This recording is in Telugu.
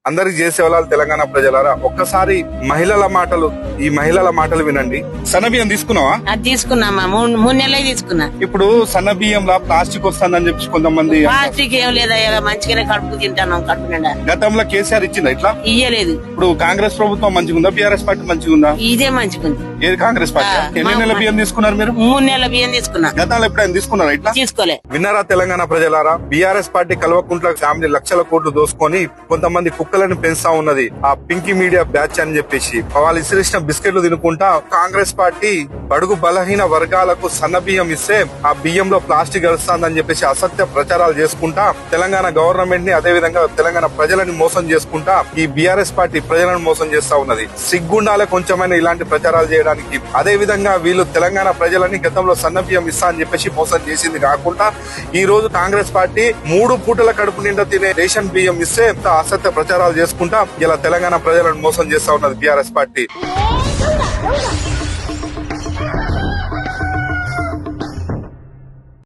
అందరికి చేసే వాళ్ళు తెలంగాణ ప్రజలారా ఒక్కసారి ఈ మహిళల మాటలు వినండి. సన్న బియ్యం తీసుకున్నావా? అది తీసుకున్నామా, మూడు నెలలు తీసుకున్నా. ఇప్పుడు సన్న బియ్యంలో ప్లాస్టిక్ వస్తుందని చెప్పి కొంతమంది. ప్లాస్టిక్ ఏం లేదా, మంచిగానే కడుపు తింటాను, కడుపు నిండా. గతంలో కేసీఆర్ ఇచ్చిందా ఇట్లా? ఇయ్యలేదు. ఇప్పుడు కాంగ్రెస్ ప్రభుత్వం మంచిగుందా, బీఆర్ఎస్ పార్టీ మంచిగుందా? ఇదే మంచిగుంది. ఏది కాంగ్రెస్ పార్టీ? ఎన్ని నెలల బియ్యం తీసుకున్నారు మీరు? 3 నెలల బియ్యం తీసుకున్నా. గతంలో ఎప్పుడైనా తీసుకున్నారా ఇట్లా? తీసుకోలే. విన్నారా తెలంగాణ ప్రజలారా? బీఆర్ఎస్ పార్టీ కల్వకుంట్ల ఫ్యామిలీ లక్షల కోట్లు దోసుకొని కొంతమంది కుక్కలను పెంచుతా ఉన్నది ఆ పింకీ మీడియా బ్యాచ్ అని చెప్పేసి. వాళ్ళు ఇసిరిసిన బిస్కెట్లు తినుకుంటా కాంగ్రెస్ పార్టీ బడుగు బలహీన వర్గాలకు సన్న బియ్యం ఇస్తే ఆ బియ్యంలో ప్లాస్టిక్ కలుస్తాందని చెప్పేసి అసత్య ప్రచారాలు చేసుకుంటా తెలంగాణ గవర్నమెంట్ ని, అదే విధంగా తెలంగాణ ప్రజలని మోసం చేసుకుంటా ఈ బీఆర్ఎస్ పార్టీ ప్రజలను మోసం చేస్తా ఉన్నది. సిగ్గుండాలే కొంచెమైనా ఇలాంటి ప్రచారాలు చేయడానికి. అదే విధంగా వీళ్ళు తెలంగాణ ప్రజలని గతంలో సన్న బియ్యం ఇస్తా అని చెప్పేసి మోసం చేసింది కాకుండా ఈ రోజు కాంగ్రెస్ పార్టీ 3 పూటల కడుపు నిండా తినే రేషన్ బియ్యం ఇస్తే అసత్య ప్రచారాలు చేసుకుంటా ఇలా తెలంగాణ ప్రజలను మోసం చేస్తా ఉన్నది బీఆర్ఎస్ పార్టీ.